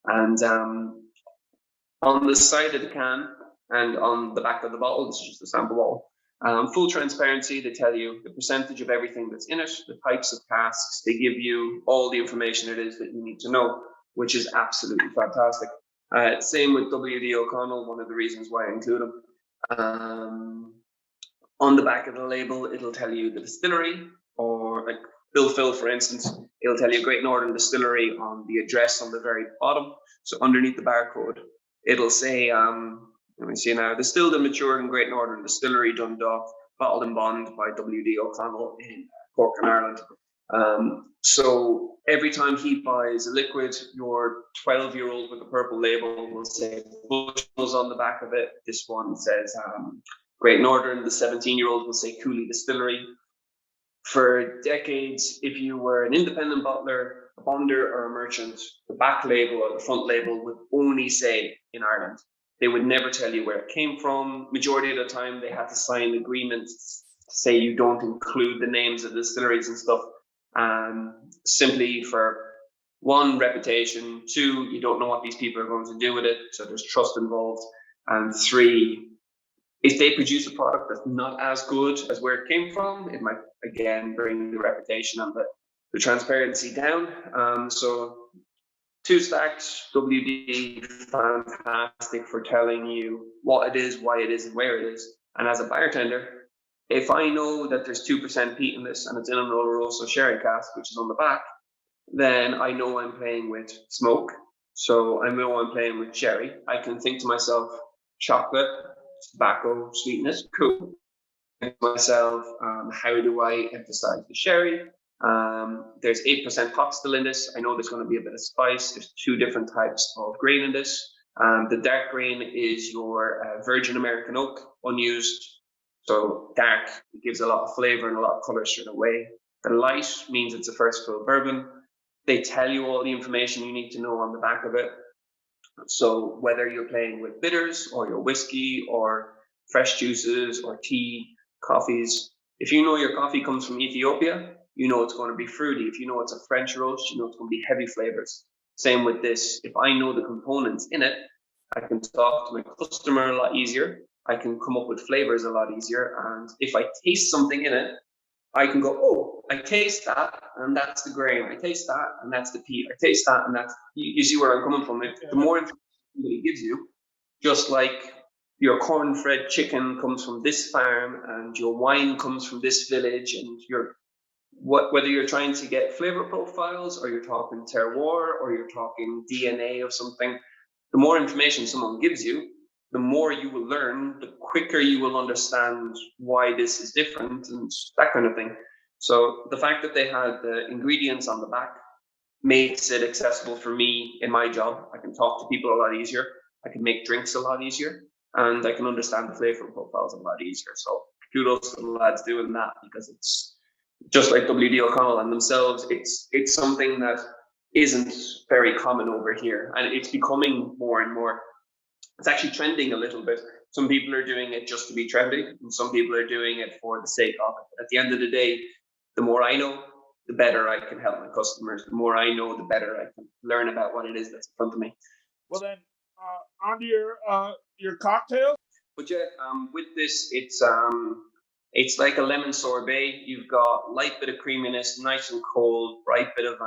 And on the side of the can and on the back of the bottle, this is just a sample bottle, full transparency, they tell you the percentage of everything that's in it, the types of casks, they give you all the information it is that you need to know, which is absolutely fantastic. Same with WD O'Connell, one of the reasons why I include them. On the back of the label, it'll tell you the distillery, or like Bill Phil, for instance, it'll tell you Great Northern Distillery on the address on the very bottom. So underneath the barcode, it'll say, let me see now, distilled and matured in Great Northern Distillery, Dundalk, bottled and bond by WD O'Connell in Cork and Ireland. So every time he buys a liquid, your 12-year-old with the purple label will say Bushmills on the back of it. This one says Great Northern. The 17-year-old will say Cooley Distillery. For decades, if you were an independent bottler, a bonder, or a merchant, the back label or the front label would only say in Ireland. They would never tell you where it came from. Majority of the time, they had to sign agreements to say you don't include the names of the distilleries and stuff. Simply for one, reputation, two, you don't know what these people are going to do with it, so there's trust involved, and three, if they produce a product that's not as good as where it came from, it might again bring the reputation and the transparency down. So Two Stacks, WD, fantastic for telling you what it is, why it is, and where it is. And as a bartender, if I know that there's 2% peat in this and it's in an Oloroso sherry cask, which is on the back, then I know I'm playing with smoke. So I know I'm playing with sherry. I can think to myself, chocolate, tobacco, sweetness, cool. Think to myself, how do I emphasize the sherry? There's 8% hop still in this. I know there's going to be a bit of spice. There's two different types of grain in this. The dark grain is your virgin American oak, unused. So dark, it gives a lot of flavor and a lot of color straight away. The light means it's a first fill bourbon. They tell you all the information you need to know on the back of it. So whether you're playing with bitters or your whiskey or fresh juices or tea, coffees, if you know your coffee comes from Ethiopia, you know it's going to be fruity. If you know it's a French roast, you know it's going to be heavy flavors. Same with this. If I know the components in it, I can talk to my customer a lot easier. I can come up with flavors a lot easier. And if I taste something in it, I can go, oh, I taste that, and that's the grain. I taste that, and that's the peat. I taste that, and that's, you see where I'm coming from. The more information it gives you, just like your corn-fed chicken comes from this farm, and your wine comes from this village, and whether you're trying to get flavor profiles, or you're talking terroir, or you're talking DNA of something, the more information someone gives you, the more you will learn, the quicker you will understand why this is different and that kind of thing. So the fact that they had the ingredients on the back makes it accessible for me in my job. I can talk to people a lot easier. I can make drinks a lot easier, and I can understand the flavor profiles a lot easier. So kudos to the lads doing that, because it's just like WD O'Connell and themselves. It's something that isn't very common over here, and it's becoming more and more. It's actually trending a little bit. Some people are doing it just to be trendy, and some people are doing it for the sake of it. But at the end of the day, the more I know, the better I can help my customers. The more I know, the better I can learn about what it is that's in front of me. Well then, on to your cocktail. But yeah, with this, it's like a lemon sorbet. You've got light bit of creaminess, nice and cold, bright bit of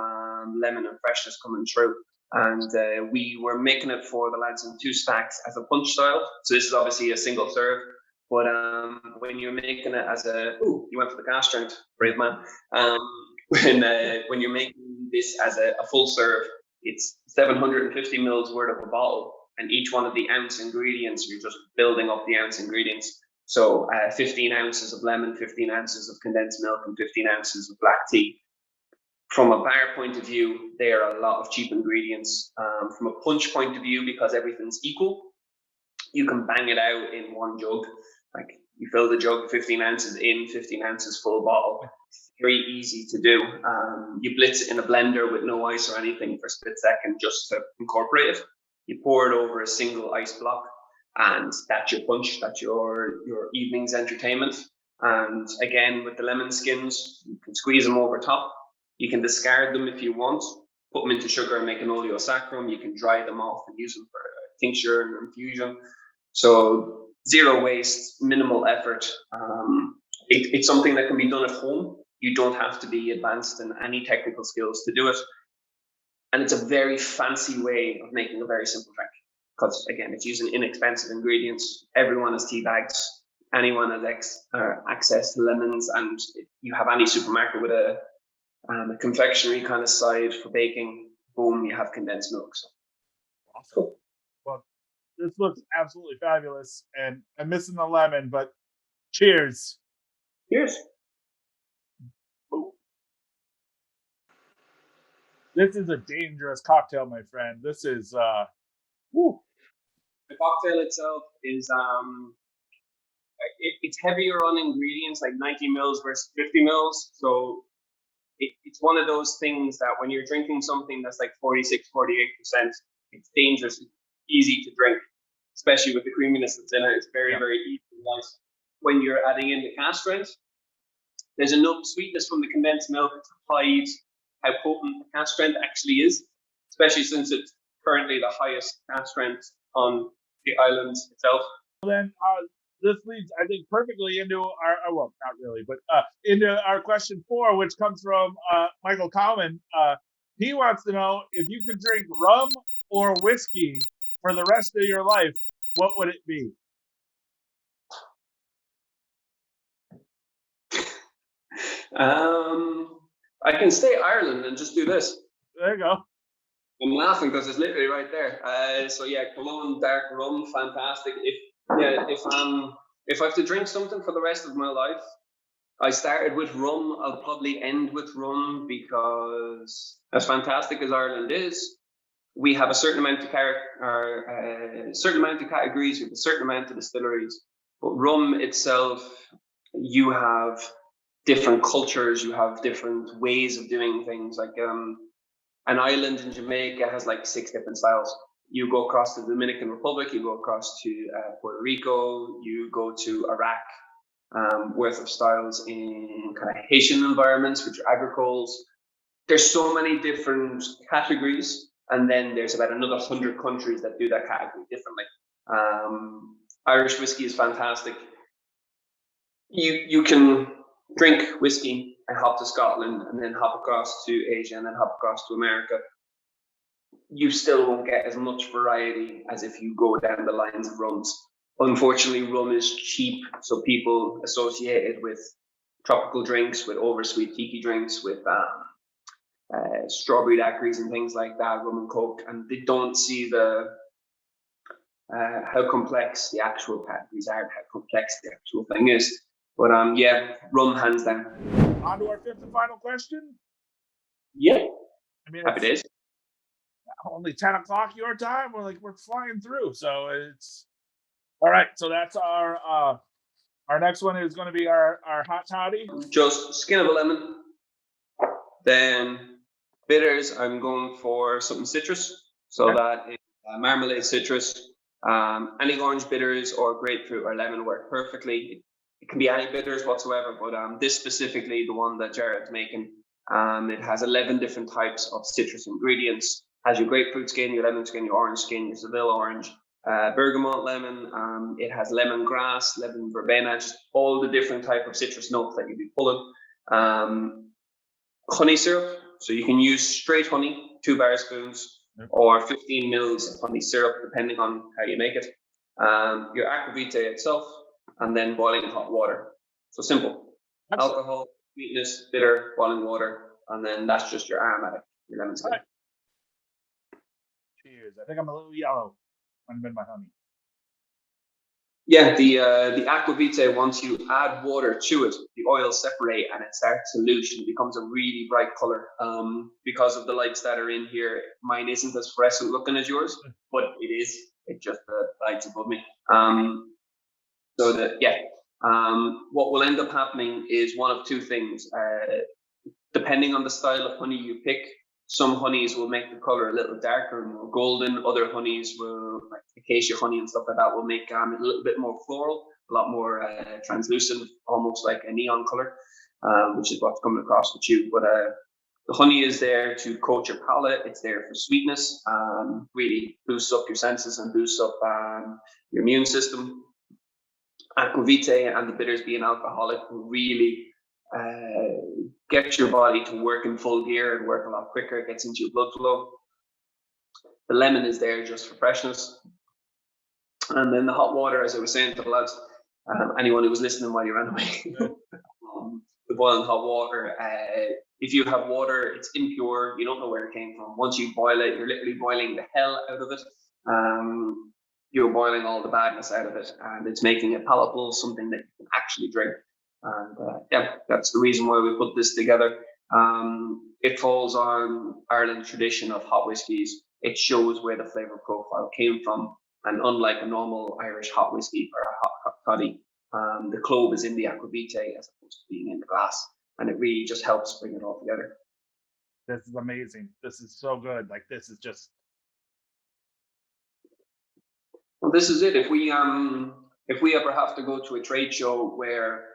lemon and freshness coming through. And we were making it for the lads in 2 stacks as a punch style. So this is obviously a single serve. But when you're making it as you went for the gas strength, brave man. When you're making this as a full serve, it's 750 mils worth of a bottle, and each one of the ounce ingredients, you're just building up the ounce ingredients. So 15 ounces of lemon, 15 ounces of condensed milk, and 15 ounces of black tea. From a bar point of view, there are a lot of cheap ingredients. From a punch point of view, because everything's equal, you can bang it out in one jug. Like, you fill the jug 15 ounces in, 15 ounces full bottle. It's very easy to do. You blitz it in a blender with no ice or anything for a split second just to incorporate it. You pour it over a single ice block, and that's your punch. That's your evening's entertainment. And again, with the lemon skins, you can squeeze them over top. You can discard them if you want, put them into sugar and make an oleo saccharum. You can dry them off and use them for a tincture and infusion. So 0 waste, minimal effort. It's something that can be done at home. You don't have to be advanced in any technical skills to do it. And it's a very fancy way of making a very simple drink. Because again, it's using inexpensive ingredients. Everyone has tea bags. Anyone has access to lemons, and if you have any supermarket with a confectionery kind of side for baking, boom, you have condensed milk. So. Awesome. Cool. Well, this looks absolutely fabulous, and I'm missing the lemon, but cheers. Cheers. This is a dangerous cocktail, my friend. This is woo. The cocktail itself is it's heavier on ingredients, like 90 mils versus 50 mils. So it's one of those things that when you're drinking something that's like 46, 48%, it's dangerous, easy to drink, especially with the creaminess that's in it. It's very, very easy and nice. When you're adding in the cask strength, there's enough sweetness from the condensed milk to hide how potent the cask strength actually is, especially since it's currently the highest cask strength on the island itself. Well, then this leads, I think, perfectly into our well, not really, but into our question 4, which comes from Michael Coleman. He wants to know, if you could drink rum or whiskey for the rest of your life, what would it be? I can stay Ireland and just do this. There you go. I'm laughing because it's literally right there. So yeah, Cologne dark rum, fantastic. If I have to drink something for the rest of my life, I started with rum. I'll probably end with rum, because as fantastic as Ireland is, we have a certain amount of categories, with a certain amount of distilleries. But rum itself, you have different cultures, you have different ways of doing things. Like an island in Jamaica has like 6 different styles. You go across the Dominican Republic, you go across to Puerto Rico, you go to Iraq, worth of styles in kind of Haitian environments, which are agricoles. There's so many different categories, and then there's about another 100 countries that do that category differently. Irish whiskey is fantastic. You can drink whiskey and hop to Scotland, and then hop across to Asia, and then hop across to America. You still won't get as much variety as if you go down the lines of rums. Unfortunately, rum is cheap, so people associate it with tropical drinks, with oversweet tiki drinks, with strawberry daiquiris and things like that, rum and coke, and they don't see the how complex the actual categories are, how complex the actual thing is. But yeah, rum hands down. On to our 5th and final question. Yeah, I mean, happy days. only 10 o'clock your time. We're flying through. So it's all right. So that's our next one is going to be our hot toddy. Just skin of a lemon. Then bitters, I'm going for something citrus. So Okay. that is marmalade citrus. Any orange bitters or grapefruit or lemon work perfectly. It can be any bitters whatsoever, but this specifically, the one that Jarrod's making, it has 11 different types of citrus ingredients. Has your grapefruit skin, your lemon skin, your orange skin, your Seville orange, bergamot lemon. It has lemongrass, lemon verbena, just all the different type of citrus notes that you'd be pulling. Honey syrup, so you can use straight honey, 2 bar spoons, or 15 mils of honey syrup, depending on how you make it. Your Aqua Vitae itself, and then boiling in hot water. So simple. Alcohol, sweetness, bitter, boiling water, and then that's just your aromatic, your lemon skin. Right. Cheers. I think I'm a little yellow when I'm in my honey. Yeah, the Aqua Vitae, once you add water to it, the oils separate and it starts to loosen. It becomes a really bright color. Because of the lights that are in here, mine isn't as fluorescent looking as yours, but it is. It just the lights above me. What will end up happening is one of two things. Depending on the style of honey you pick, some honeys will make the color a little darker and more golden. Other honeys will, like acacia honey and stuff like that, will make it a little bit more floral, a lot more translucent, almost like a neon color, which is what's coming across with you. But the honey is there to coat your palate. It's there for sweetness, really boosts up your senses and boosts up your immune system. Aqua Vitae and the bitters being alcoholic will really get your body to work in full gear and work a lot quicker. It gets into your blood flow. The lemon is there just for freshness. And then the hot water, as I was saying to the lads, anyone who was listening while you ran away, the boiling hot water, if you have water, it's impure, you don't know where it came from. Once you boil it, you're literally boiling the hell out of it. You're boiling all the badness out of it, and it's making it palatable, something that you can actually drink. And that's the reason why we put this together. It falls on Ireland's tradition of hot whiskies. It shows where the flavor profile came from, and unlike a normal Irish hot whiskey or a hot toddy, the clove is in the Aqua Vitae as opposed to being in the glass, and it really just helps bring it all together. This is amazing. This is so good. Like, this is just. Well, this is it. If we ever have to go to a trade show where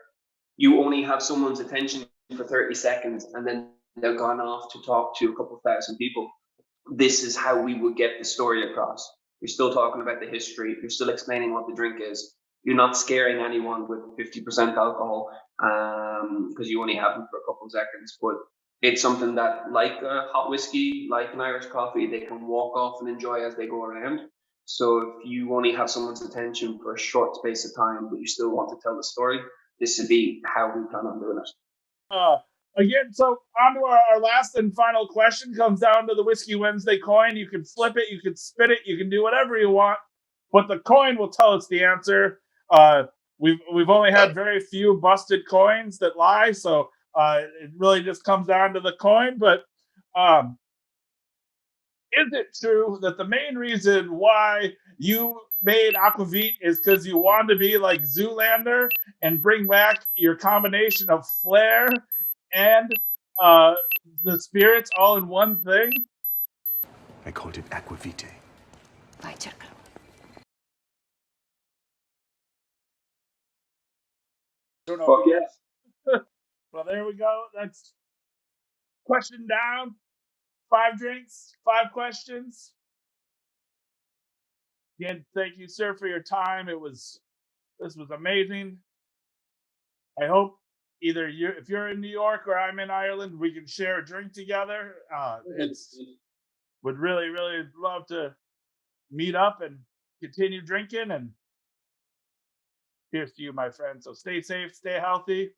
you only have someone's attention for 30 seconds and then they're gone off to talk to a couple thousand people, this is how we would get the story across. You're still talking about the history. You're still explaining what the drink is. You're not scaring anyone with 50% alcohol because you only have them for a couple of seconds. But it's something that, like a hot whiskey, like an Irish coffee, they can walk off and enjoy as they go around. So if you only have someone's attention for a short space of time, but you still want to tell the story, this would be how we plan on doing it. Again, so on to our last and final question. Comes down to the Whiskey Wednesday coin. You can flip it, you can spin it, you can do whatever you want, but the coin will tell us the answer. We've only had very few busted coins that lie, so it really just comes down to the coin. But is it true that the main reason why you made Aqua Vitae is because you wanted to be like Zoolander and bring back your combination of flair and the spirits all in one thing? I called it Aqua Vitae. By circa. Fuck yeah. Well, there we go. That's question down. 5 drinks, 5 questions. Again, thank you, sir, for your time. This was amazing. I hope either if you're in New York or I'm in Ireland, we can share a drink together. Would really, really love to meet up and continue drinking. And cheers to you, my friend. So stay safe, stay healthy.